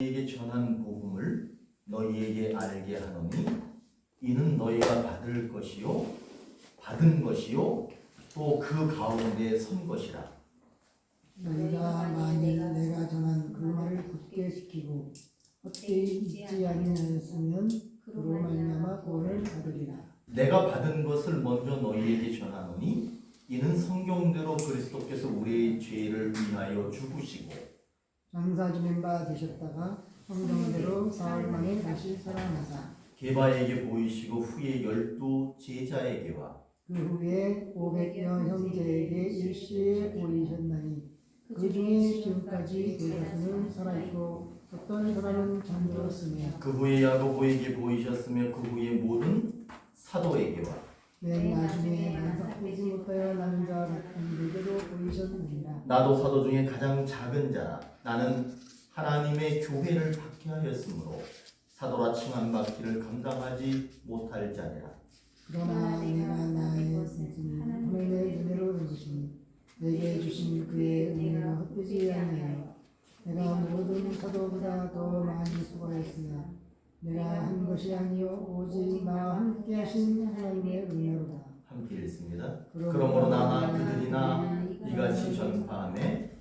너희에게 전한 복음을 너희에게 알게 하노니 이는 너희가 받을 것이요 받은 것이요 또 그 가운데 선 것이라. 너희가 만일 내가 전한 그 말을 굳게 지키고 헛되이 잊지 아니하였으면 그로 말미암아 구원을 받으리라. 내가 받은 것을 먼저 너희에게 전하노니 이는 성경대로 그리스도께서 우리의 죄를 위하여 죽으시고 장사 지낸 바 되셨다가 성경대로 사흘 만에 다시 살아나사 게바에게 보이시고 후에 12 제자에게와 그 후에 500여 형제에게 일시에 보이셨나니 그 중에 지금까지 대다수는 살아있고 어떤 사람은 잠들었으며 그 후에 야고보에게 보이셨으며 그 후에 모든 사도에게와 맨 나중에 만삭되지 못하여 남은 자 같은 내게도 보이셨느니라. 나도 사도 중에 가장 작은 자라. 나는 하나님의 교회를 박해하였으므로 사도라 칭함 받기를 감당하지 못할 자니라. 그러나 내가 나의 승진이 하나님의 은혜로 된 것이니 내게 주신 그의 은혜가 헛되지 아니하여 내가 모든 사도보다 더 많이 수고하였으나 내가 한 것이 아니요 오직 나와 함께 하신 하나님의 은혜로다. 함께 읽습니다. 그러므로 나나 그들이나 이같이 전파하며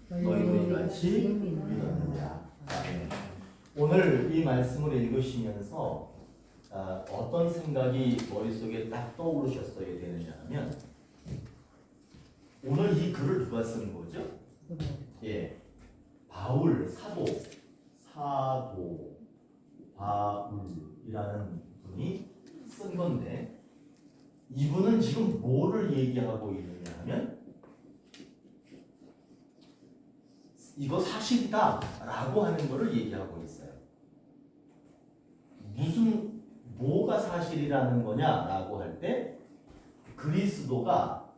너희도 이같이 믿었느냐. 오늘 이 말씀을 읽으시면서 어떤 생각이 머릿속에 딱 떠오르셨어야 되느냐 하면 오늘 이 글을 누가 쓴 거죠? 예, 바울 사도 바울이라는 분이 쓴 건데 이분은 지금 뭐를 얘기하고 있느냐 하면 이거 사실이다 라고 하는 거를 얘기하고 있어요. 뭐가 사실이라는 거냐라고 할 때 그리스도가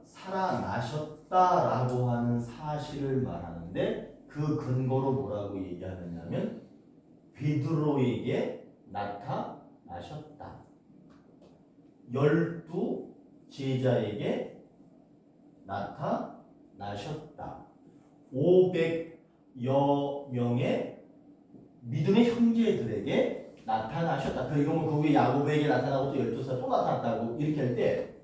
살아나셨다라고 하는 사실을 말하는데 그 근거로 뭐라고 얘기하느냐면 베드로에게 나타나셨다. 12 제자에게 나타나셨다. 500여 명의 믿음의 형제들에게 나타나셨다. 그리고 그 위에 야고보에게 나타나고 또 12사 또 나타났다고 이렇게 할 때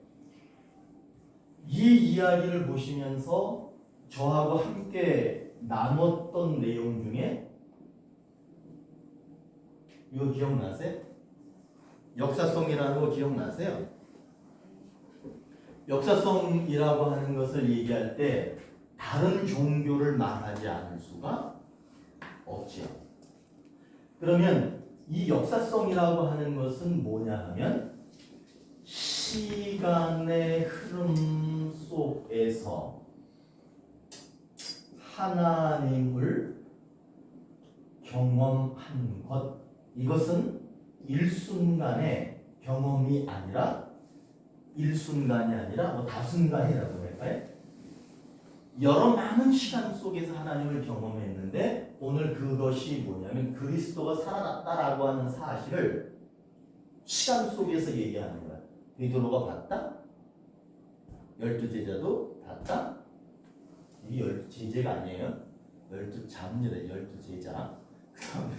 이 이야기를 보시면서 저하고 함께 나눴던 내용 중에 이거 기억나세요? 역사성이라는 거 기억나세요? 역사성이라고 하는 것을 얘기할 때 다른 종교를 말하지 않을 수가 없지요. 그러면 이 역사성이라고 하는 것은 뭐냐 하면 시간의 흐름 속에서 하나님을 경험한 것, 이것은 일순간의 경험이 아니라 일순간이 아니라 다순간이라고 할까요? 여러 많은 시간 속에서 하나님을 경험했는데 오늘 그것이 뭐냐면 그리스도가 살아났다라고 하는 사실을 시간 속에서 얘기하는 거야. 베드로가 봤다? 12제자도 봤다? 이 12제자가 아니에요. 12자입니다. 12제자. 그 다음에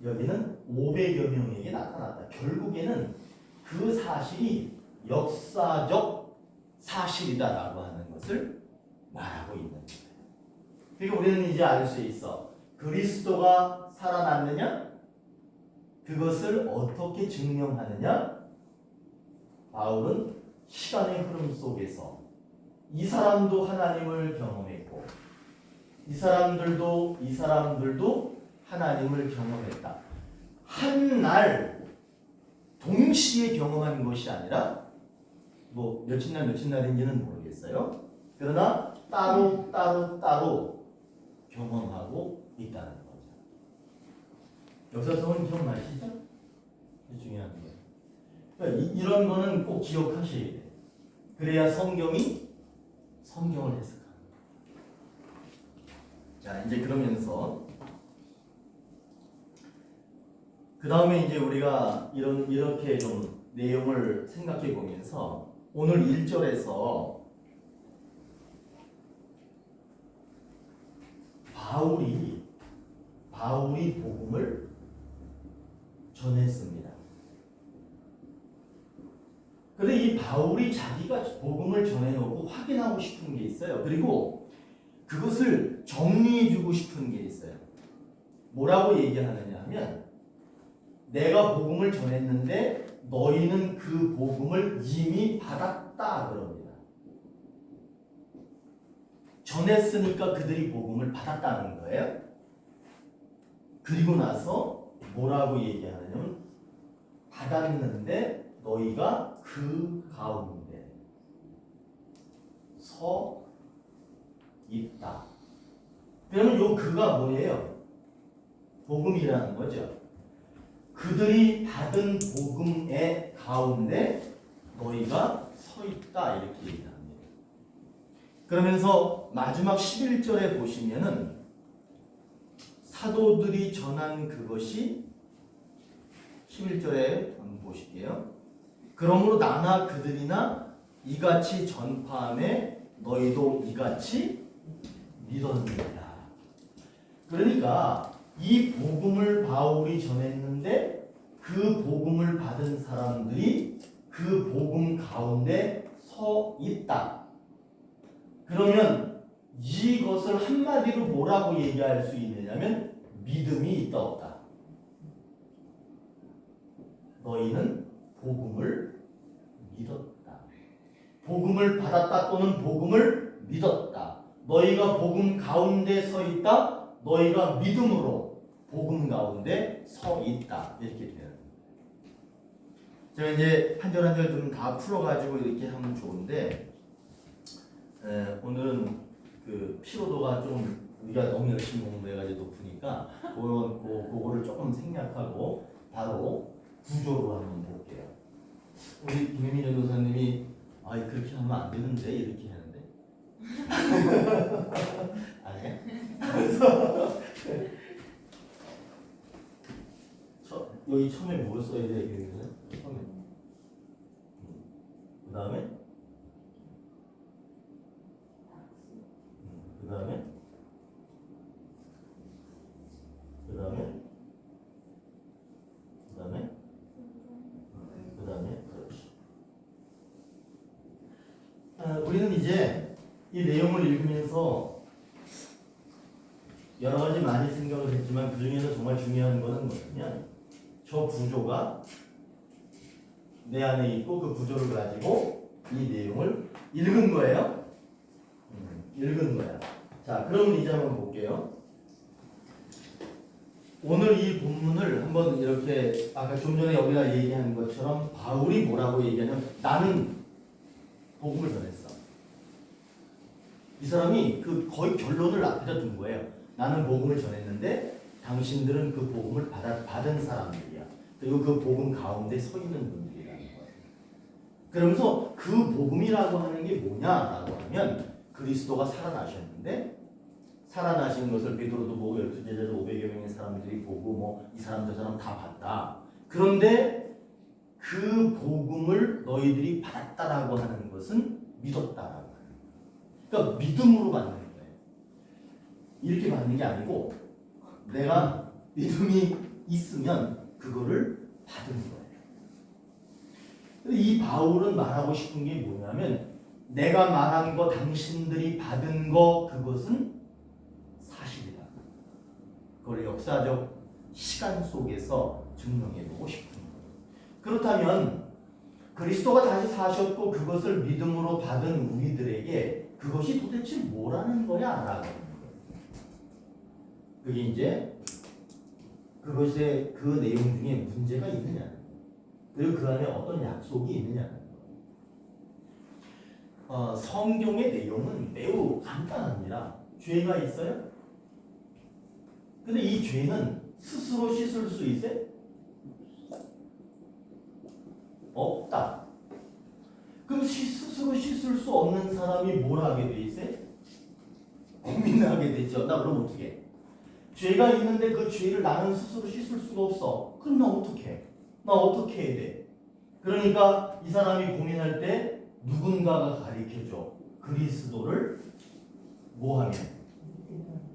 여기는 500여 명에게 나타났다. 결국에는 그 사실이 역사적 사실이다라고 하는 것을 말하고 있는 거예요. 그러니까 우리는 이제 알 수 있어. 그리스도가 살아났느냐? 그것을 어떻게 증명하느냐? 바울은 시간의 흐름 속에서 이 사람도 하나님을 경험했고 이 사람들도 하나님을 경험했다. 한 날 동시에 경험한 것이 아니라 뭐 며칠 날인지는 모르겠어요. 그러나 따로 경험하고 있다는 거죠. 역사성은 기억나시죠? 중요한 거예요. 그러니까 이런 거는 꼭 기억하셔야 돼요. 그래야 성경을 해석하는 거예요. 자, 이제 그러면서 그 다음에 이제 우리가 이렇게 좀 내용을 생각해 보면서 오늘 1절에서 바울이 복음을 전했습니다. 그런데 이 바울이 자기가 복음을 전해놓고 확인하고 싶은 게 있어요. 그리고 그것을 정리해주고 싶은 게 있어요. 뭐라고 얘기하느냐 하면 내가 복음을 전했는데 너희는 그 복음을 이미 받았다 그럽니다. 전했으니까 그들이 복음을 받았다는 거예요. 그리고 나서 뭐라고 얘기하냐면 받았는데 너희가 그 가운데 서 있다. 그러면 요 그가 뭐예요? 복음이라는 거죠. 그들이 받은 복음의 가운데 너희가 서 있다 이렇게 얘기합니다. 그러면서 마지막 11절에 보시면은 사도들이 전한 그것이 11절에 한번 보실게요. 그러므로 나나 그들이나 이같이 전파함에 너희도 이같이 믿었느니라. 그러니까 이 복음을 바울이 전했는데 그 복음을 받은 사람들이 그 복음 가운데 서 있다. 그러면 이것을 한마디로 뭐라고 얘기할 수 있느냐면 믿음이 있다 없다. 너희는 복음을 믿었다. 복음을 받았다 또는 복음을 믿었다. 너희가 복음 가운데 서 있다. 너희가 믿음으로 복음 가운데 서 있다. 이렇게 되는 거예요. 제가 이제 한 절 한 절 좀 다 풀어가지고 이렇게 하면 좋은데 오늘은 그 피로도가 좀 우리가 너무 열심히 공부해가지고 높으니까 그거를 조금 생략하고 바로 구조로 한번 볼게요. 우리 김혜민 전도사님이 그렇게 하면 안 되는데 이렇게 하는데 아니야? 그래서 여기 처음에 뭘 써야 돼? 여기는 처음에 그 다음에 그렇지. 우리는 이제 이 내용을 읽으면서 여러 가지 많이 생각을 했지만 그 중에서 정말 중요한 것은 뭐냐면 저 구조가 내 안에 있고 그 구조를 가지고 이 내용을 읽은 거예요. 읽은 거야. 자, 그러면 이제 한번 볼게요. 오늘 이 본문을 한번 이렇게 아까 좀 전에 여기다 얘기한 것처럼 바울이 뭐라고 얘기하냐면 나는 복음을 전했어. 이 사람이 그 거의 결론을 앞에다 둔 거예요. 나는 복음을 전했는데 당신들은 그 복음을 받은 사람들이야. 그리고 그 복음 가운데 서 있는 분들이라는 거예요. 그러면서 그 복음이라고 하는 게 뭐냐라고 하면 그리스도가 살아나셨는데 살아나신 것을 베드로도 보고 열두 제자도 500여 명의 사람들이 보고 뭐 이 사람 저 사람 다 봤다. 그런데 그 복음을 너희들이 받았다라고 하는 것은 믿었다라고 하는 거예요. 그러니까 믿음으로 받는 거예요. 이렇게 받는 게 아니고 내가 믿음이 있으면 그거를 받은 거예요. 이 바울은 말하고 싶은 게 뭐냐면 내가 말한 거 당신들이 받은 거 그것은 사실이다. 그걸 역사적 시간 속에서 증명해보고 싶은 거예요. 그렇다면 그리스도가 다시 사셨고 그것을 믿음으로 받은 우리들에게 그것이 도대체 뭐라는 거야? 라고 하는 거예요. 그게 이제 그것의 그 내용 중에 문제가 있느냐 그리고 그 안에 어떤 약속이 있느냐는 거예요. 성경의 내용은 매우 간단합니다. 죄가 있어요? 근데 이 죄는 스스로 씻을 수 있어요? 없다. 그럼 스스로 씻을 수 없는 사람이 뭘 하게 돼 있어요? 고민을 하게 되죠. 나 그럼 어떻게 해? 죄가 있는데 그 죄를 나는 스스로 씻을 수가 없어. 그럼 나 어떻게 해? 나 어떻게 해야 돼? 그러니까 이 사람이 고민할 때 누군가가 가르쳐줘. 그리스도를 뭐 하면?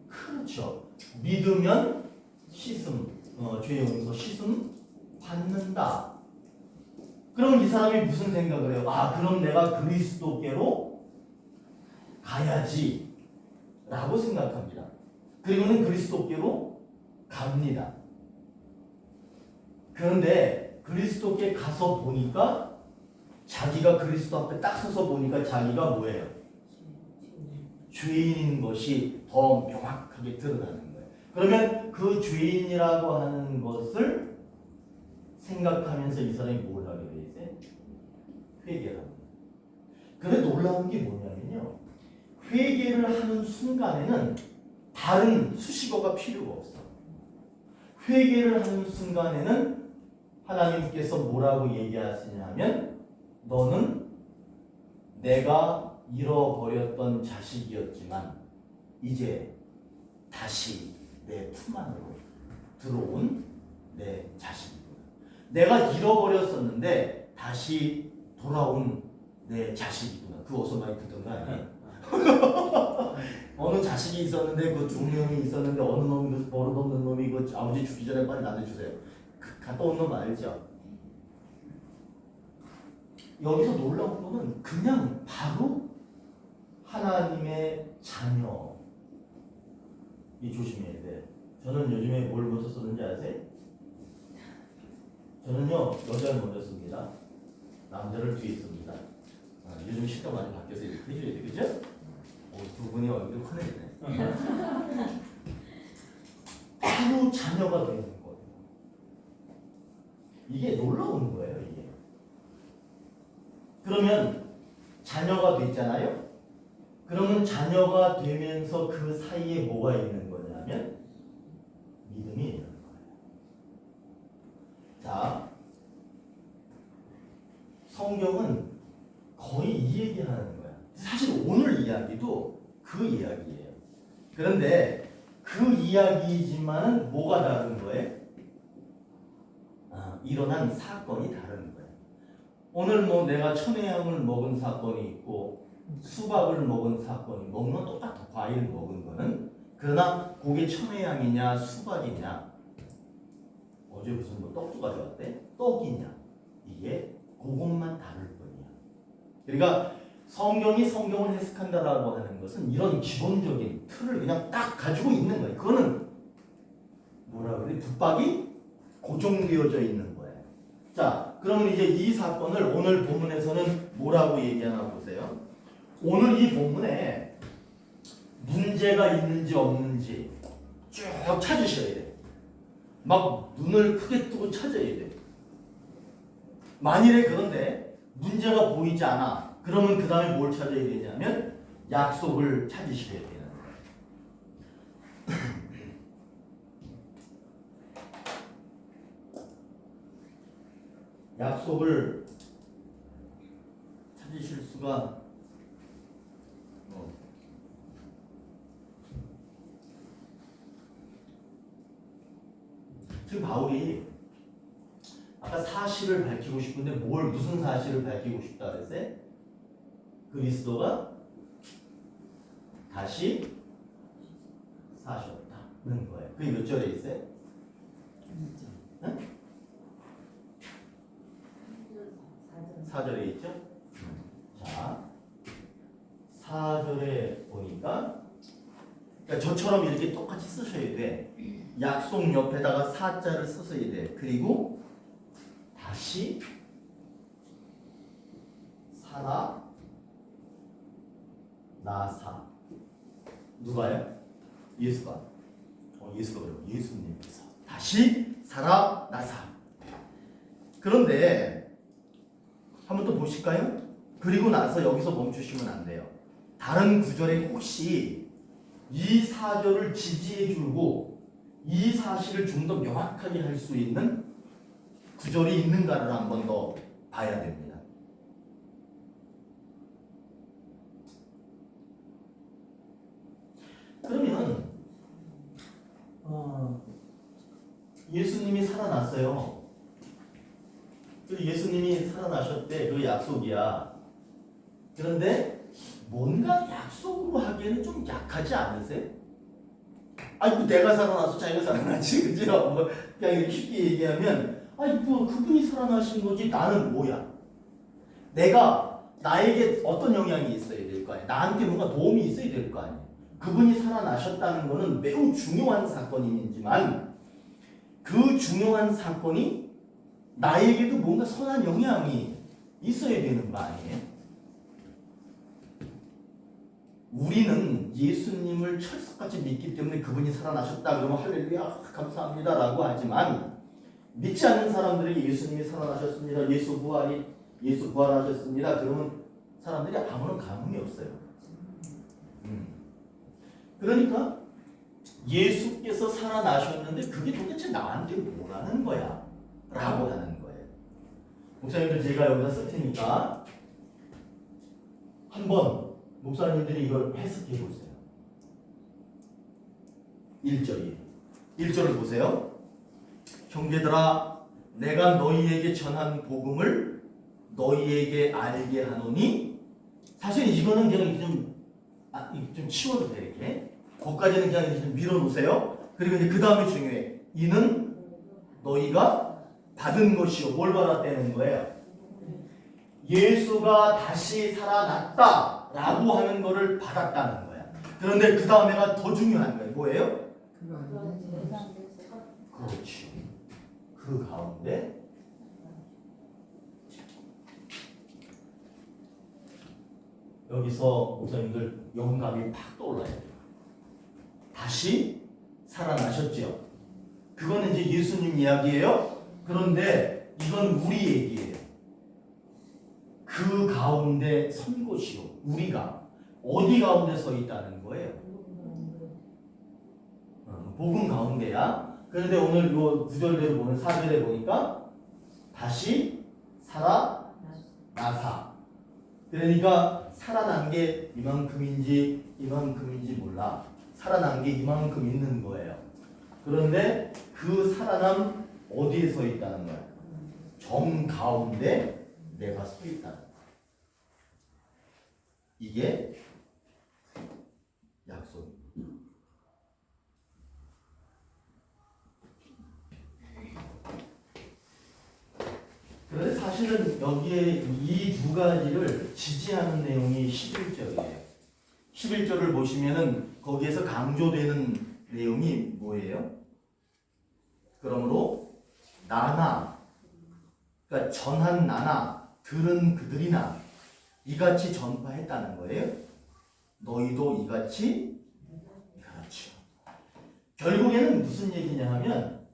그렇죠. 믿으면 죄 용서 씻음 받는다. 그럼 이 사람이 무슨 생각을 해요? 아, 그럼 내가 그리스도께로 가야지 라고 생각합니다. 그리고는 그리스도께로 갑니다. 그런데 그리스도께 가서 보니까 자기가 그리스도 앞에 딱 서서 보니까 자기가 뭐예요? 죄인인 것이 더 명확하게 드러나는 거예요. 그러면 그 죄인이라고 하는 것을 생각하면서 이 사람이 뭘 하게 돼 있어요? 회개를 합니다. 그런데 놀라운 게 뭐냐면요. 회개를 하는 순간에는 다른 수식어가 필요가 없어. 회개를 하는 순간에는 하나님께서 뭐라고 얘기하시냐면 너는 내가 잃어버렸던 자식이었지만 이제 다시 내 품 안으로 들어온 내 자식이구나. 내가 잃어버렸었는데 다시 돌아온 내 자식이구나. 그거 어디서 많이 듣던 거 아니에요? 어느 자식이 있었는데 그 두 명이 있었는데 어느 놈이 그 버릇없는 놈이 그 아버지 죽기 전에 빨리 나한테 주세요. 갔다 온 놈 알죠? 여기서 놀라운 거는 그냥 바로 하나님의 자녀. 이 조심해야 돼. 저는 요즘에 뭘 먼저 쓰는지 아세요? 저는요 여자를 먼저 씁니다. 남자를 뒤에 씁니다. 요즘 시대가 많이 바뀌어서 이렇게 해줘야 돼, 그죠? 두 분이 얼굴이 환해지네. 바로 자녀가 되는 거예요. 이게 놀라운 거예요, 이게. 그러면 자녀가 됐잖아요. 그러면 자녀가 되면서 그 사이에 뭐가 있는 거냐면 믿음이 있는 거예요. 자, 성경은 거의 이 얘기하는 거야. 사실 오늘 이야기도 그 이야기예요. 그런데 그 이야기지만은 뭐가 다른 거예요? 일어난 사건이 다른 거예요. 오늘 뭐 내가 천혜향을 먹은 사건이 있고 수박을 먹은 사건이 먹는 건 똑같아. 과일 먹은 거는. 그러나 그게 천혜향이냐 수박이냐, 어제 무슨 뭐 떡도 가져왔대? 떡이냐, 이게 그것만 다를 뿐이야. 그러니까 성경을 해석한다라고 하는 것은 이런 기본적인 틀을 그냥 딱 가지고 있는 거예요. 그거는 뭐라 그래? 붙박이 고정되어져 있는 거예요. 자, 그러면 이제 이 사건을 오늘 본문에서는 뭐라고 얘기하나 보세요. 오늘 이 본문에 문제가 있는지 없는지 쭉 찾으셔야 돼. 막 눈을 크게 뜨고 찾아야 돼. 만일에 그런데 문제가 보이지 않아. 그러면 그 다음에 뭘 찾아야 되냐면 약속을 찾으셔야 되는 거예요. 약속을 찾으실 수가 지금 바울이 아까 사실을 밝히고 싶은데 무슨 사실을 밝히고 싶다 그랬어요? 그리스도가 다시 사셨다는 거예요. 그게 몇 절에 있어요? 응? 4절에 있죠? 자, 4절에 보니까 그러니까 저처럼 이렇게 똑같이 쓰셔야 돼. 약속 옆에다가 사자를 써야 돼. 그리고 다시 살아 나사. 누가요? 예수가. 예수가 그래요. 예수님께서 다시 살아 나사. 그런데 한번 또 보실까요? 그리고 나서 여기서 멈추시면 안 돼요. 다른 구절에 혹시 이 사절을 지지해주고 이 사실을 좀 더 명확하게 할 수 있는 구절이 있는가를 한번 더 봐야 됩니다. 그러면 예수님이 살아났어요. 그리고 예수님이 살아나셨대. 그 약속이야. 그런데 뭔가 약속으로 하기에는 좀 약하지 않으세요? 아니 뭐 내가 살아나서 자기가 살아나지 그죠? 뭐 그냥 이렇게 쉽게 얘기하면 아니 뭐 그분이 살아나신 거지 나는 뭐야? 내가 나에게 어떤 영향이 있어야 될 거 아니야? 나한테 뭔가 도움이 있어야 될 거 아니야? 그분이 살아나셨다는 것은 매우 중요한 사건이지만 그 중요한 사건이 나에게도 뭔가 선한 영향이 있어야 되는 거 아니에요? 우리는 예수님을 철석같이 믿기 때문에 그분이 살아나셨다 그러면 할렐루야 감사합니다 라고 하지만 믿지 않는 사람들에게 예수님이 살아나셨습니다. 예수 부활하셨습니다. 그러면 사람들이 아무런 감흥이 없어요. 그러니까 예수께서 살아나셨는데 그게 도대체 나한테 뭐라는 거야? 라고 하는 거예요. 목사님들 제가 여기다 쓸 테니까 한번 목사님들이 이걸 해석해 보세요. 1절을 보세요. 형제들아 내가 너희에게 전한 복음을 너희에게 알게 하노니 사실 이거는 그냥 좀 치워도 돼 이렇게 거기까지는 그냥 좀 밀어놓으세요. 그리고 이제 그 다음에 중요해. 이는 너희가 받은 것이요. 뭘 받았다는 거예요? 예수가 다시 살아났다 라고 하는 거를 받았다는 거야. 그런데 그 다음에가 더 중요한 거예요. 뭐예요? 그렇지. 그 가운데 여기서 목사님들 영감이 팍 떠올라야 돼요. 다시 살아나셨죠. 그거는 이제 예수님 이야기예요. 그런데 이건 우리 얘기예요. 그 가운데 선 곳이요. 우리가 어디 가운데 서 있다는 거예요? 복음 가운데야. 그런데 오늘 요 9절대로 보면 4절에 보니까 다시 살아나사. 그러니까 살아난 게 이만큼인지 몰라. 살아난 게 이만큼 있는 거예요. 그런데 그 살아남 어디에 서 있다는 거야? 정 가운데 내가 서 있다는 거야. 이게 약속입니다. 그런데 사실은 여기에 이 두 가지를 지지하는 내용이 11절이에요. 11절을 보시면은 거기에서 강조되는 내용이 뭐예요? 그러므로 나나, 그러니까 전한 나나 들은 그들이나 이같이 전파했다는 거예요. 너희도 이같이. 그렇죠. 결국에는 무슨 얘기냐 하면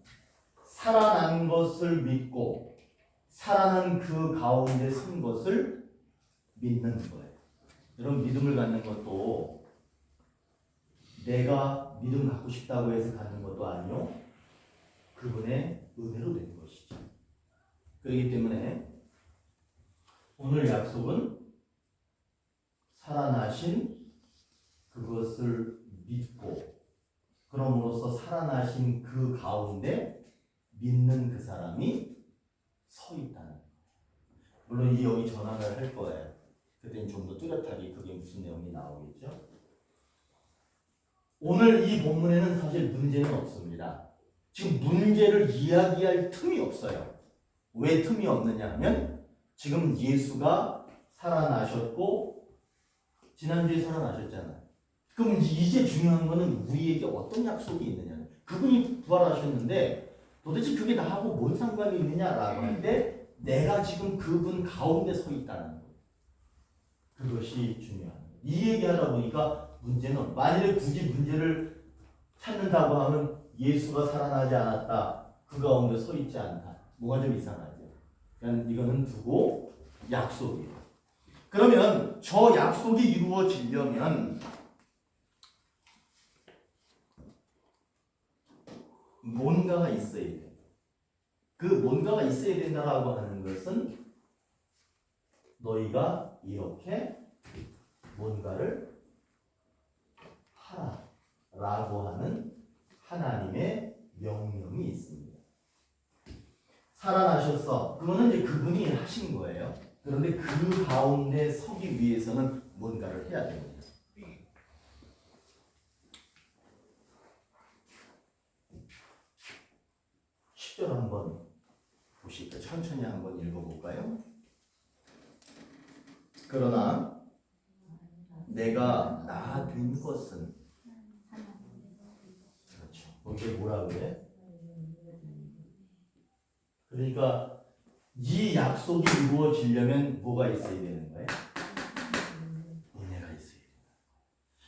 살아난 것을 믿고 살아난 그 가운데 선 것을 믿는 거예요. 여러분 믿음을 갖는 것도 내가 믿음 갖고 싶다고 해서 갖는 것도 아니요. 그분의 은혜로 된 것이죠. 그렇기 때문에 오늘 약속은 살아나신 그것을 믿고 그럼으로써 살아나신 그 가운데 믿는 그 사람이 서 있다는 거예요. 물론 이 여기 전환을 할 거예요. 그때는 좀 더 뚜렷하게 그게 무슨 내용이 나오겠죠. 오늘 이 본문에는 사실 문제는 없습니다. 지금 문제를 이야기할 틈이 없어요. 왜 틈이 없느냐 하면 지금 예수가 살아나셨고 지난주에 살아나셨잖아요. 그럼 이제 중요한 거는 우리에게 어떤 약속이 있느냐. 그분이 부활하셨는데 도대체 그게 나하고 뭔 상관이 있느냐라고 할 때 내가 지금 그분 가운데 서 있다는 거예요. 그것이 중요한 거예요. 이 얘기하다 보니까 문제는 만일에 굳이 문제를 찾는다고 하면 예수가 살아나지 않았다. 그 가운데 서 있지 않다. 뭐가 좀 이상하죠. 그러니까 이거는 두고 약속이에요. 그러면 저 약속이 이루어지려면 뭔가가 있어야 돼요. 그 뭔가가 있어야 된다라고 하는 것은 너희가 이렇게 뭔가를 하라라고 하는 하나님의 명령이 있습니다. 살아나셨어. 그거는 이제 그분이 하신 거예요. 그런데 그 가운데 서기 위해서는 뭔가를 해야 됩니다. 10절 한번 보실까요? 천천히 한번 읽어볼까요? 그러나 내가 나 된 것은 그렇죠. 이게 뭐라 그래? 그러니까 이 약속이 이루어지려면 뭐가 있어야 되는 거예요? 은혜가 있어야 돼요.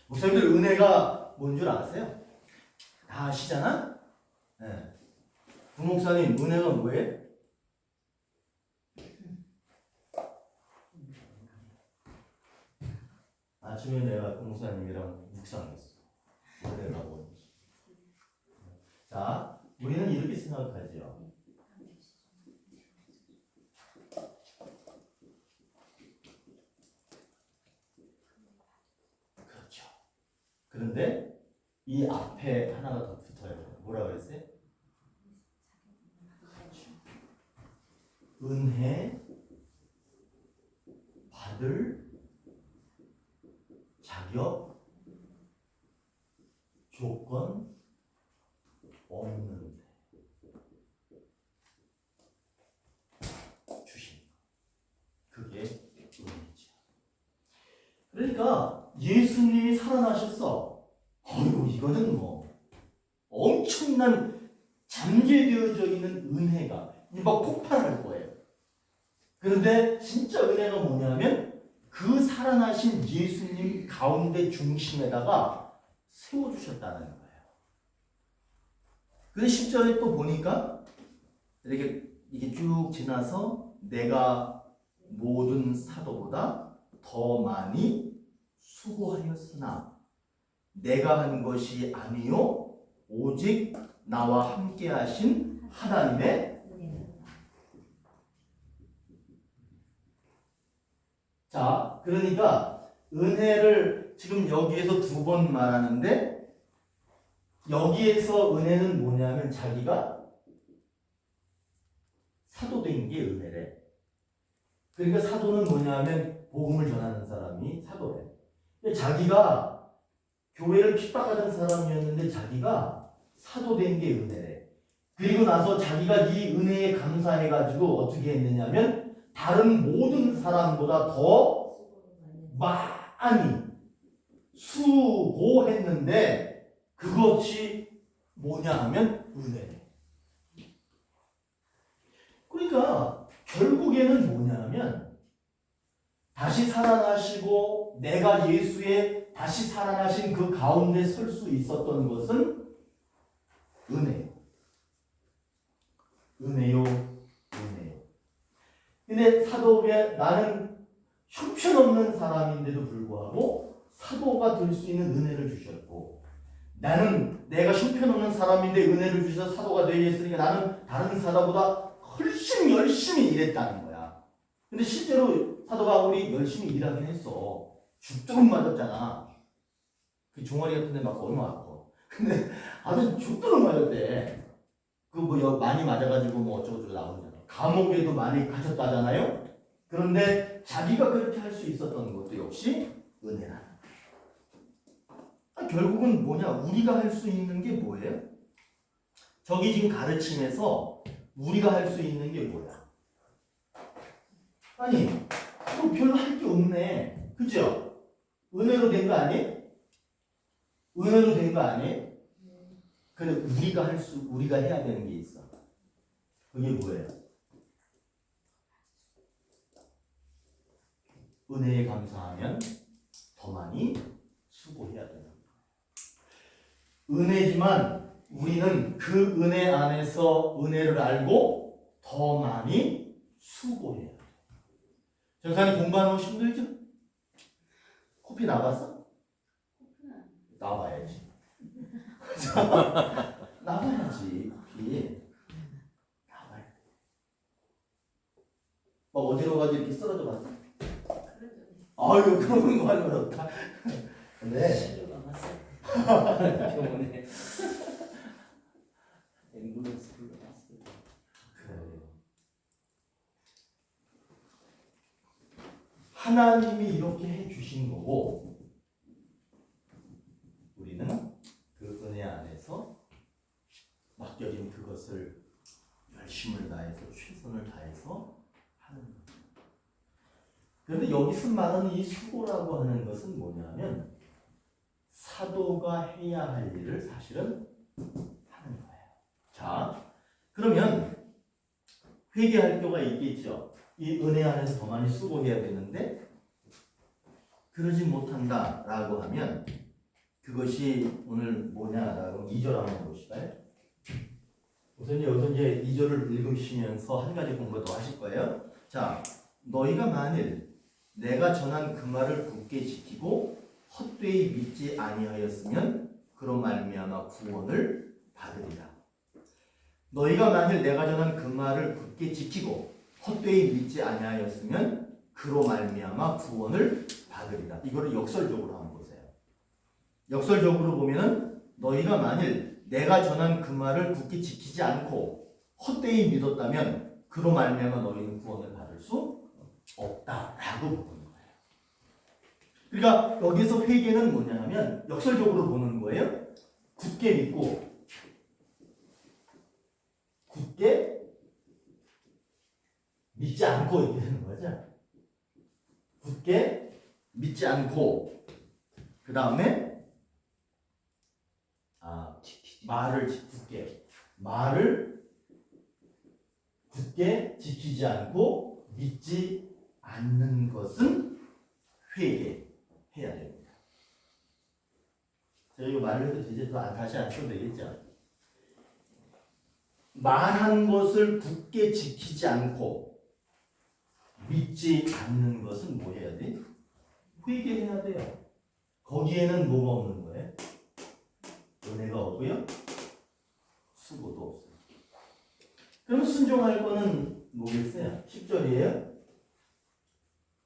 목사님들 은혜가 뭔 줄 아세요? 다 아시잖아? 네. 부목사님 은혜가 뭐예요? 아침에 내가 부목사님이랑 묵상했어. 은혜가 뭔지. 자, 우리는 이렇게 생각하죠. 그렇죠. 그런데 이 앞에 하나가 더 붙어요. 뭐라 그랬어요? 그렇죠. 은혜 받을 자격 조건 없는데 주신 그게 은혜죠. 그러니까 예수님이 살아나셨어. 어이구 이거는 뭐 엄청난 잠재되어져 있는 은혜가 막 폭발할 거예요. 그런데 진짜 은혜가 뭐냐면 그 살아나신 예수님 가운데 중심에다가 세워주셨다는 거예요. 근데 10절에 또 보니까 이게 쭉 지나서 내가 모든 사도보다 더 많이 수고하였으나 내가 한 것이 아니요 오직 나와 함께 하신 하나님의 자, 그러니까 은혜를 지금 여기에서 두 번 말하는데 여기에서 은혜는 뭐냐면 자기가 사도된 게 은혜래. 그러니까 사도는 뭐냐면 복음을 전하는 사람이 사도래. 자기가 교회를 핍박하던 사람이었는데 자기가 사도된 게 은혜래. 그리고 나서 자기가 이 은혜에 감사해가지고 어떻게 했느냐면 다른 모든 사람보다 더 많이 수고했는데 그것이 뭐냐 하면 은혜래. 그러니까 결국에는 뭐냐 하면 다시 살아나시고 내가 예수의 다시 살아나신 그 가운데 설 수 있었던 것은 은혜요. 은혜요. 은혜요. 근데 사도에 나는 형편없는 사람인데도 불구하고 사도가 될 수 있는 은혜를 주셨고 나는 내가 형편없는 사람인데 은혜를 주셔서 사도가 되겠으니까 나는 다른 사도보다 훨씬 열심히 일했다는 거야. 근데 실제로 사도가 우리 열심히 일하긴 했어. 죽도록 맞았잖아. 그 종아리 같은 데 맞고 얼마나 아파. 근데 아주 죽도록 맞았대. 그 뭐 많이 맞아가지고 뭐 어쩌고저쩌고 나오잖아. 감옥에도 많이 가셨다잖아요. 그런데 자기가 그렇게 할 수 있었던 것도 역시 은혜라. 결국은 뭐냐? 우리가 할 수 있는 게 뭐예요? 저기 지금 가르침에서 우리가 할 수 있는 게 뭐야? 아니, 또 별로 할 게 없네. 그죠? 은혜로 된 거 아니에요? 은혜로 된 거 아니에요? 근데 우리가 해야 되는 게 있어. 그게 뭐예요? 은혜에 감사하면 더 많이 수고해야 되는 거예요. 은혜지만 우리는 그 은혜 안에서 은혜를 알고 더 많이 수고해야 돼요. 전사님 공부하는 거 힘들죠? 코피 나갔어? 나와야지. 나와야지 코피. 나와야 돼. 막 어디로 가지 이렇게 쓰러져 봤어? 아유 그런 거 하지 말았다. 근데 병원에 앰뷸런스 불러놨어요. 그래요. 하나님이 이렇게 해주신 거고 우리는 그 은혜 안에서 맡겨진 그것을 열심을 다해서 최선을 다해서 하는 거예요. 그런데 여기서 말하는 이 수고라고 하는 것은 뭐냐면 사도가 해야 할 일을 사실은 하는 거예요. 자, 그러면 회개할 필요가 있겠죠. 이 은혜 안에서 더 많이 수고해야 되는데 그러지 못한다라고 하면 그것이 오늘 뭐냐라고 2절 한번 보실까요? 우선 여기서 이제 2절을 읽으시면서 한 가지 공부 더 하실 거예요. 자, 너희가 만일 내가 전한 그 말을 굳게 지키고 헛되이 믿지 아니하였으면 그로 말미암아 구원을 받으리라. 너희가 만일 내가 전한 그 말을 굳게 지키고 헛되이 믿지 아니하였으면 그로 말미암아 구원을 받으리라. 이거를 역설적으로 한번 보세요. 역설적으로 보면은 너희가 만일 내가 전한 그 말을 굳게 지키지 않고 헛되이 믿었다면 그로 말미암아 너희는 구원을 받을 수 없다라고 보는 거예요. 그러니까 여기서 회개는 뭐냐면 역설적으로 보는 거예요. 굳게 믿고 굳게 믿지 않고 이렇게 되는 거죠. 굳게 믿지 않고 그 다음에 말을 굳게 지키지 않고 믿지 않는 것은 회개해야 됩니다. 제가 이거 말을 해도 이제 다시 안 써도 되겠죠? 말한 것을 굳게 지키지 않고 믿지 않는 것은 뭐 해야 돼? 회개해야 돼요. 거기에는 뭐가 없는 거예요? 은혜가 없고요. 수고도 없어요. 그럼 순종할 거는 뭐겠어요? 10절이에요.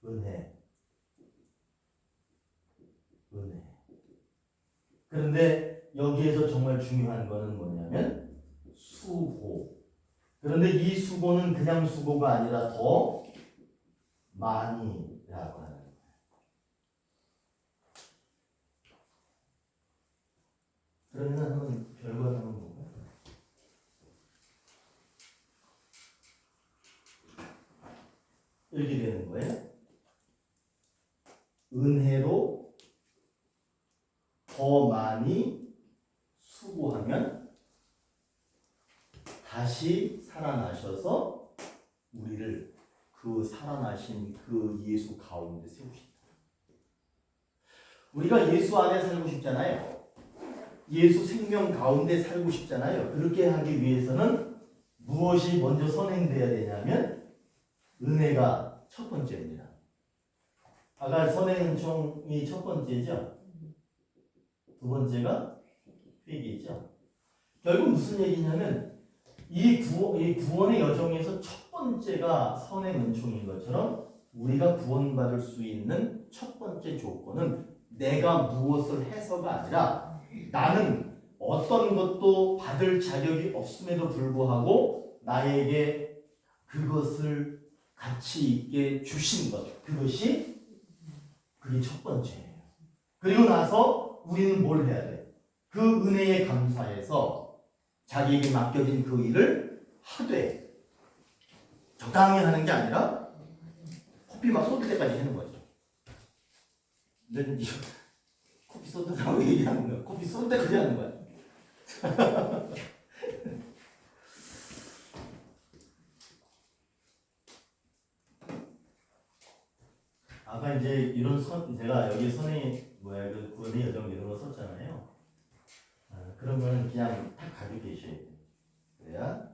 은혜. 그런데 여기에서 정말 중요한 거는 뭐냐면 수고. 그런데 이 수고는 그냥 수고가 아니라 더 많이라고 하는 거예요. 그러면 한번 결과를 한번 볼까요? 이렇게 되는 거예요. 은혜로 더 많이 수고하면 다시 살아나셔서 우리를 그 살아나신 그 예수 가운데 세우신다. 우리가 예수 안에 살고 싶잖아요. 예수 생명 가운데 살고 싶잖아요. 그렇게 하기 위해서는 무엇이 먼저 선행돼야 되냐면 은혜가 첫 번째입니다. 아까 선행은총이 첫 번째죠. 두 번째가 회개죠. 결국 무슨 얘기냐면 이 구원의 여정에서 첫 번째가 선행은총인 것처럼 우리가 구원받을 수 있는 첫 번째 조건은 내가 무엇을 해서가 아니라 나는 어떤 것도 받을 자격이 없음에도 불구하고 나에게 그것을 가치 있게 주신 것, 그게 첫 번째예요. 그리고 나서 우리는 뭘 해야 돼? 그 은혜에 감사해서 자기에게 맡겨진 그 일을 하되 적당히 하는 게 아니라 커피 막 쏟을 때까지 하는 거죠. 근데 커피 쏟으라고 얘기하는 거야. 커피 쏟을 때까지 하는 거야. 아까 이제 이런 제가 여기 그 구원의 여정 이런 거 썼잖아요. 그러면 그냥 딱 가지고 계셔야 돼요. 그래야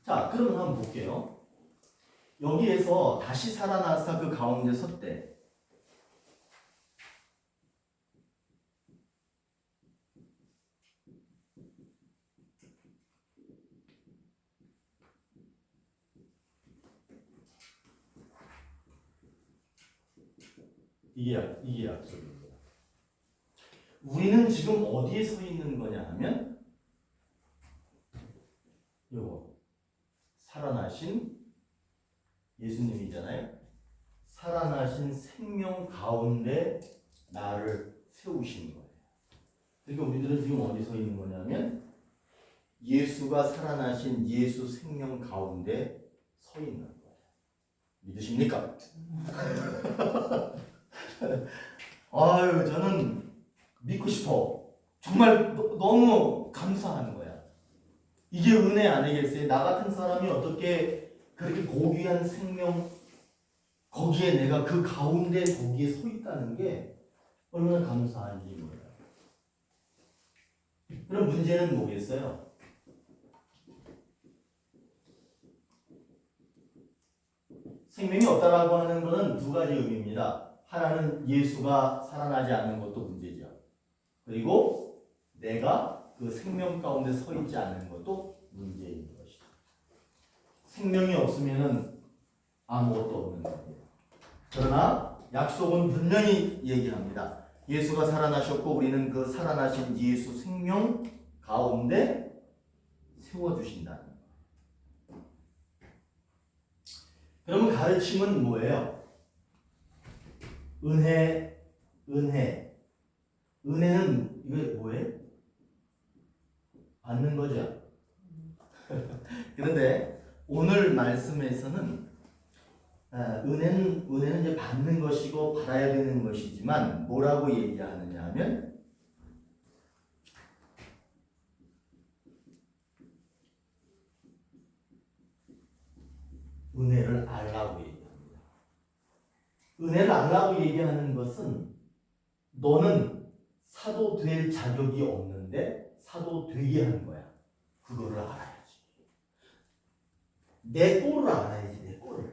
자, 그러면 한번 볼게요. 여기에서 다시 살아나서 그 가운데 섰대. 이게 약속입니다. 우리는 지금 어디에 서 있는 거냐 하면 요거 살아나신 예수님이잖아요. 살아나신 생명 가운데 나를 세우신 거예요. 그러니까 우리들은 지금 어디 서 있는 거냐면 예수가 살아나신 예수 생명 가운데 서 있는 거예요. 믿으십니까? 아유, 저는 믿고 싶어. 정말 너무 감사한 거야. 이게 은혜 아니겠어요? 나 같은 사람이 어떻게 그렇게 고귀한 생명, 거기에 내가 그 가운데 거기에 서 있다는 게 얼마나 감사한지 몰라요. 그럼 문제는 뭐겠어요? 생명이 없다라고 하는 것은 두 가지 의미입니다. 하나는 예수가 살아나지 않는 것도 문제죠. 그리고 내가 그 생명 가운데 서 있지 않는 것도 문제인 것이죠. 생명이 없으면은 아무것도 없는 거예요. 그러나 약속은 분명히 얘기합니다. 예수가 살아나셨고 우리는 그 살아나신 예수 생명 가운데 세워주신다는 거예요. 그러면 가르침은 뭐예요? 은혜는 이게 뭐예요? 받는 거죠. 그런데 오늘 말씀에서는 은혜는 이제 받는 것이고 받아야 되는 것이지만 뭐라고 얘기하느냐 하면 은혜를 알라고 얘기합니다. 은혜를 알라고 얘기하는 것은 너는 사도 될 자격이 없는데 사도 되게 하는 거야. 그거를 알아야지. 내 꼴을 알아야지. 내 꼴을.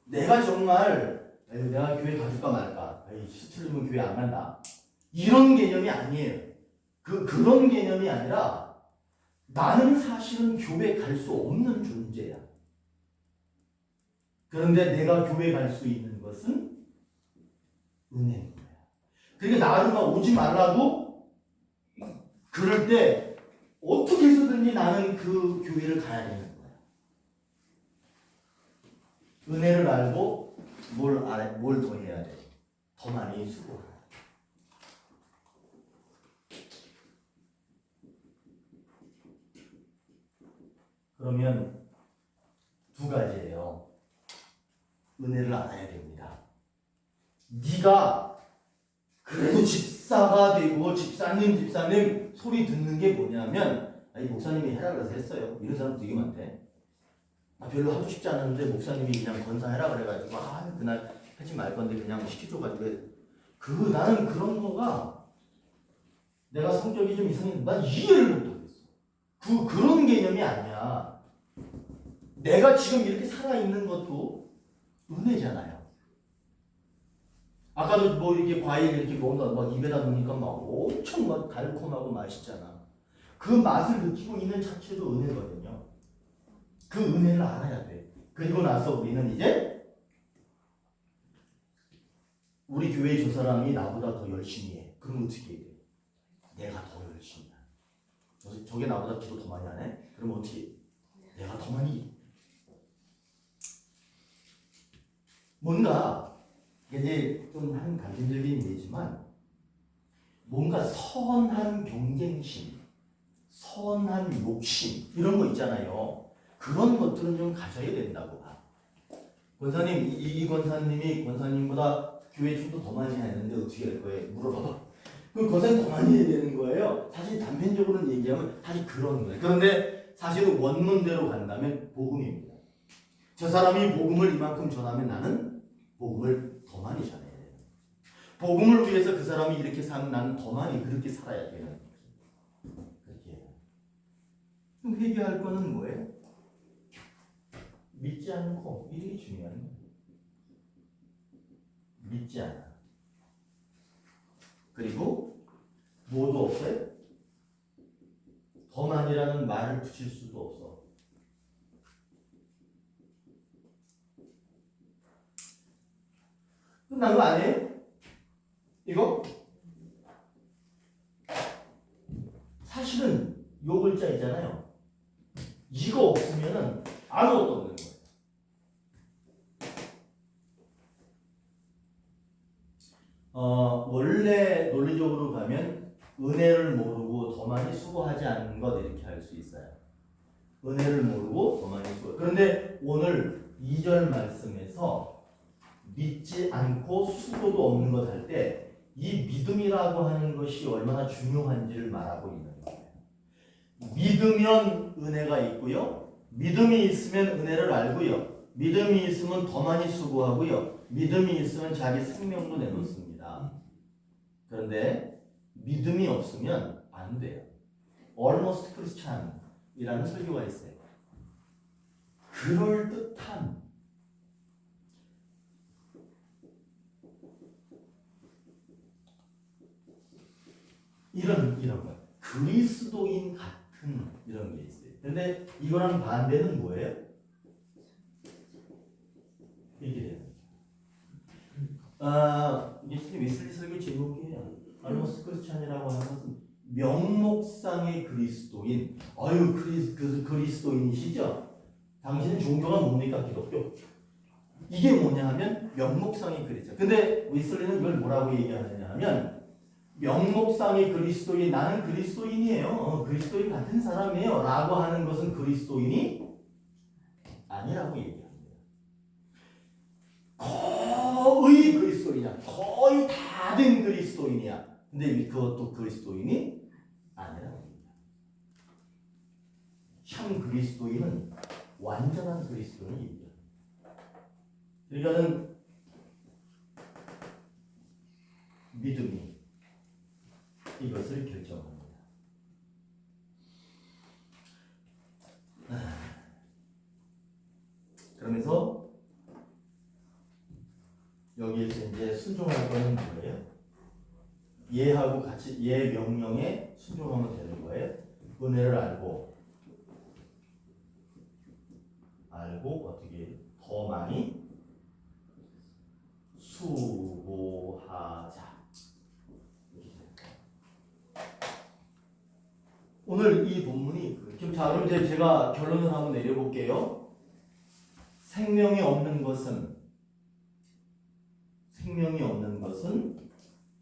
내가 정말 내가 교회 가줄까 말까. 틀리면 교회 안 간다. 이런 개념이 아니에요. 그런 개념이 아니라 나는 사실은 교회 갈 수 없는 존재야. 그런데 내가 교회 갈 수 있는 것은 은혜인 거야. 그러니까 나를 막 오지 말라고 그럴 때 어떻게 해서든지 나는 그 교회를 가야 되는 거야. 은혜를 알고 뭘 더 해야 돼? 더 많이 수고해야 돼. 그러면 두 가지예요. 은혜를 알아야 됩니다. 네가 그래도 집사가 되고 집사님 소리 듣는 게 뭐냐면 아니 목사님이 해라 그래서 했어요. 이런 사람 되게 많대. 별로 하고 싶지 않았는데 목사님이 그냥 건사해라 그래가지고 그날 하지 말 건데 그냥 시켜줘가지고 나는 그런 거가 내가 성격이 좀 이상했는데 난 이해를 못하겠어. 그런 개념이 아니야. 내가 지금 이렇게 살아있는 것도 은혜잖아요. 아까도 뭐 이렇게 과일 이렇게 뭔가 막 입에다 넣으니까 막 엄청 막 달콤하고 맛있잖아. 그 맛을 느끼고 있는 자체도 은혜거든요. 그 은혜를 알아야 돼. 그리고 나서 우리는 이제 우리 교회 저 사람이 나보다 더 열심히 해. 그럼 어떻게 해야 돼? 내가 더 열심히 해. 저게 나보다 기도 더 많이 하네? 그럼 어떻게 해? 내가 더 많이 해. 뭔가 이제 좀 한 간증적인 얘기지만 뭔가 선한 경쟁심, 선한 욕심 이런 거 있잖아요. 그런 것들은 좀 가져야 된다고 봐. 권사님, 이 권사님이 권사님보다 교회 충도 더 많이 하는데 어떻게 할 거예요? 물어봐봐. 그럼 권사님 더 많이 해야 되는 거예요. 사실 단편적으로는 얘기하면 사실 그런 거예요. 그런데 사실은 원론대로 간다면 복음입니다. 저 사람이 복음을 이만큼 전하면 나는 복음을 더 많이 전해야 돼요. 복음을 위해서 그 사람이 이렇게 사면 나는 더 많이 그렇게 살아야 되는 거죠. 그렇게 해요. 그럼 회개할 거는 뭐예요? 믿지 않고 이게 중요한 거예요. 믿지 않아. 그리고 뭐도 없어요? 더 많이라는 말을 붙일 수도 없어. 끝난 거 아니에요? 이거? 사실은 요 글자 있잖아요. 이거 없으면은 아무것도 없는 거예요. 원래 논리적으로 가면 은혜를 모르고 더 많이 수고하지 않는 것 이렇게 할 수 있어요. 은혜를 모르고 더 많이 수고. 그런데 오늘 2절 말씀에서 믿지 않고 수고도 없는 것 할 때 이 믿음이라고 하는 것이 얼마나 중요한지를 말하고 있는 거예요. 믿으면 은혜가 있고요. 믿음이 있으면 은혜를 알고요. 믿음이 있으면 더 많이 수고하고요. 믿음이 있으면 자기 생명도 내놓습니다. 그런데 믿음이 없으면 안 돼요. Almost Christian이라는 설교가 있어요. 그럴듯한 이런 거 그리스도인 같은 이런 게 있어요. 근데 이거랑 반대는 뭐예요? 이렇게 돼요. 이게 웨슬리 설교 제목이에요. 알모스 크리스찬이라고 하는 것은 명목상의 그리스도인. 아유 그리스도인이시죠? 당신은 종교가 뭡니까? 기독교. 이게 뭐냐 하면 명목상의 그리스도. 근데 웨슬리는 이걸 뭐라고 얘기하느냐 하면 명목상의 그리스도인, 나는 그리스도인이에요. 그리스도인 같은 사람이에요. 라고 하는 것은 그리스도인이 아니라고 얘기합니다. 거의 그리스도인이야. 거의 다 된 그리스도인이야. 근데 그것도 그리스도인이 아니라고 합니다. 참 그리스도인은 완전한 그리스도인을 얘기합니다. 그러니까는 믿음이 이것을 결정합니다. 그러면서 여기에서 이제 순종할 거는 뭐예요? 예하고 같이 예 명령에 순종하면 되는 거예요. 은혜를 알고 어떻게 더 많이 수고하자. 오늘 이 본문이 자 그럼 이제 제가 결론을 한번 내려볼게요. 생명이 없는 것은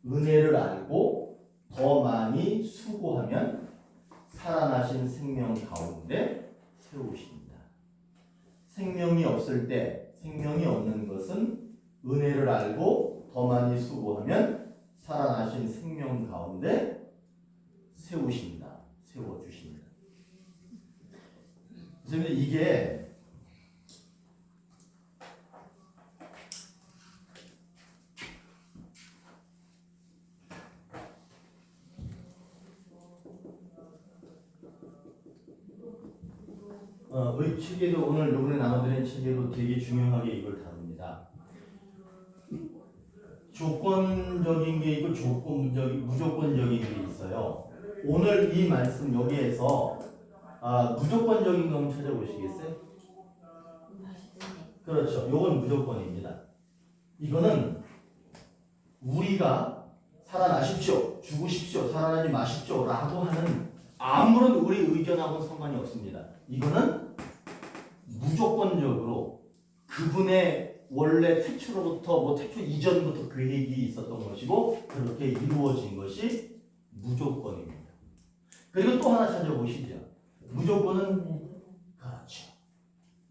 은혜를 알고 더 많이 수고하면 살아나신 생명 가운데 세우십니다. 생명이 없을 때, 생명이 없는 것은 은혜를 알고 더 많이 수고하면 살아나신 생명 가운데 세우십니다. 세워주십니다. 그래서 이게 우리 책에도 오늘 요번에 나눠드린 책에도 되게 중요하게 이걸 다룹니다. 조건적인 게 있고 무조건적인 게 있어요. 오늘 이 말씀 여기에서 무조건적인 거 한번 찾아보시겠어요? 그렇죠. 요건 무조건입니다. 이거는 우리가 살아나십시오, 죽으십시오, 살아나지 마십시오 라고 하는 아무런 우리 의견하고는 상관이 없습니다. 이거는 무조건적으로 그분의 원래 태초로부터 태초 이전부터 계획이 있었던 것이고 그렇게 이루어진 것이 무조건입니다. 그리고 또 하나 찾아보시죠. 무조건은 그렇죠.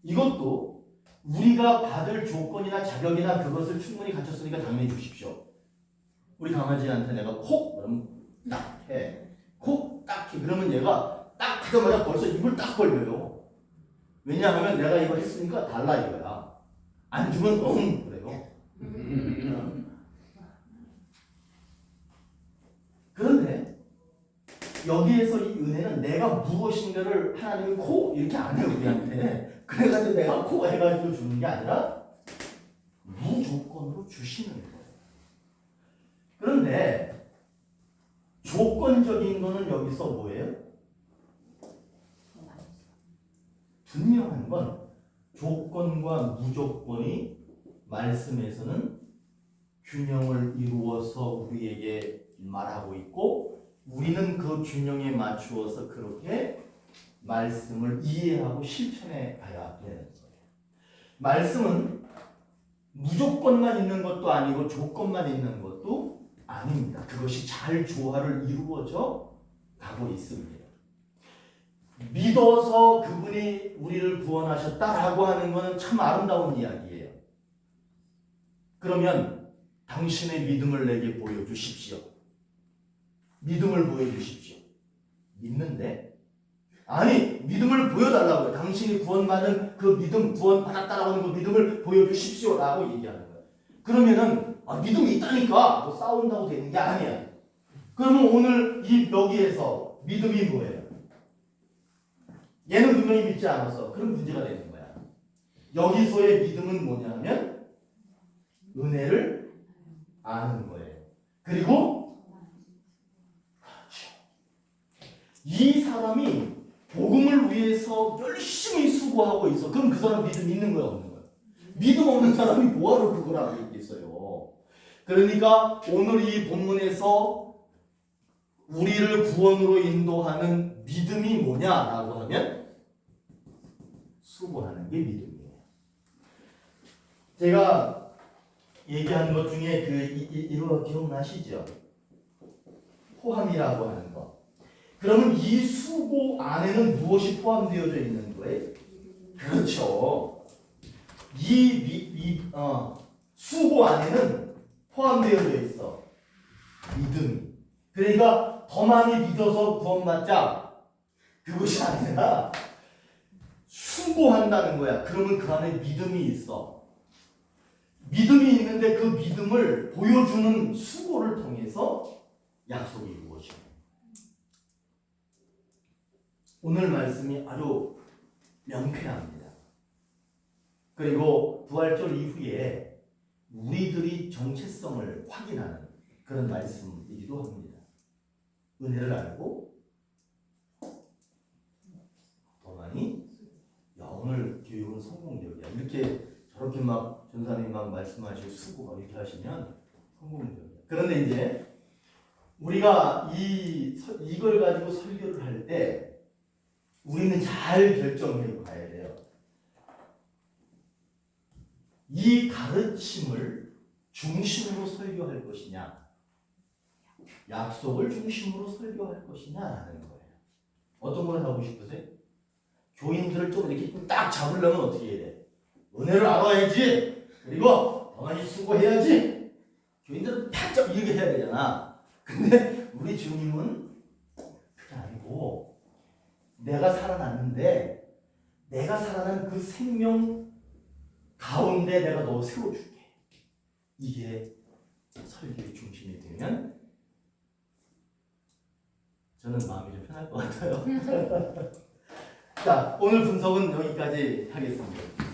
이것도 우리가 받을 조건이나 자격이나 그것을 충분히 갖췄으니까 당연히 주십시오. 우리 강아지한테 내가 콕 그러면 딱 해. 콕 딱 해. 그러면 얘가 딱 하자마자 벌써 입을 딱 벌려요. 왜냐하면 내가 이거 했으니까 달라 이거야. 안 주면 그래요. 그런데 여기에서 이 은혜는 내가 무엇인가를 하나님이 코 이렇게 안 해요 우리한테. 그래가지고 내가 코 해가지고 주는 게 아니라 무조건으로 주시는 거예요. 그런데 조건적인 거는 여기서 뭐예요? 분명한 건 조건과 무조건이 말씀에서는 균형을 이루어서 우리에게 말하고 있고 우리는 그 균형에 맞추어서 그렇게 말씀을 이해하고 실천해 가야 되는 거예요. 말씀은 무조건만 있는 것도 아니고 조건만 있는 것도 아닙니다. 그것이 잘 조화를 이루어져 가고 있습니다. 믿어서 그분이 우리를 구원하셨다라고 하는 것은 참 아름다운 이야기예요. 그러면 당신의 믿음을 내게 보여주십시오. 믿음을 보여주십시오. 믿는데? 아니, 믿음을 보여달라고요. 당신이 구원받은 그 믿음, 구원받았다라고 하는 그 믿음을 보여주십시오 라고 얘기하는 거예요. 그러면은 믿음이 있다니까 뭐 싸운다고 되는 게 아니야. 그러면 오늘 여기에서 믿음이 뭐예요? 얘는 분명히 믿지 않았어. 그럼 문제가 되는 거야. 여기서의 믿음은 뭐냐면 은혜를 아는 거예요. 그리고 그렇죠. 이 사람이 복음을 위해서 열심히 수고하고 있어. 그럼 그 사람 믿음 있는 거야, 없는 거야? 믿음 없는 사람이 뭐하러 그걸 하고 있겠어요. 그러니까 오늘 이 본문에서 우리를 구원으로 인도하는 믿음이 뭐냐라고 하면 수고하는 게 믿음이에요. 제가 얘기한 것 중에 이거 기억나시죠? 포함이라고 하는 거. 그러면 이 수고 안에는 무엇이 포함되어져 있는 거예요? 그렇죠. 수고 안에는 포함되어져 있어. 믿음. 그러니까 더 많이 믿어서 구원받자. 그것이 아니라 수고한다는 거야. 그러면 그 안에 믿음이 있어. 믿음이 있는데 그 믿음을 보여주는 수고를 통해서 약속이 이루어져. 오늘 말씀이 아주 명쾌합니다. 그리고 부활절 이후에 우리들이 정체성을 확인하는 그런 말씀이기도 합니다. 은혜를 알고 더 많이 오늘 교육은 성공적이야. 이렇게 저렇게 막 전사님 막 말씀하시고 수고가 이렇게 하시면 성공적이야. 그런데 이제 우리가 이걸 가지고 설교를 할 때 우리는 잘 결정해 봐야 돼요. 이 가르침을 중심으로 설교할 것이냐, 약속을 중심으로 설교할 것이냐라는 거예요. 어떤 걸 하고 싶으세요? 교인들을 좀 이렇게 딱 잡으려면 어떻게 해야 돼? 은혜를 알아야지. 그리고 더 많이 수고해야지. 교인들은 팍 잡 이렇게 해야 되잖아. 근데 우리 주님은 그게 아니고 내가 살아났는데 내가 살아난 그 생명 가운데 내가 너 세워줄게. 이게 설교의 중심이 되면 저는 마음이 좀 편할 것 같아요. 자, 오늘 분석은 여기까지 하겠습니다.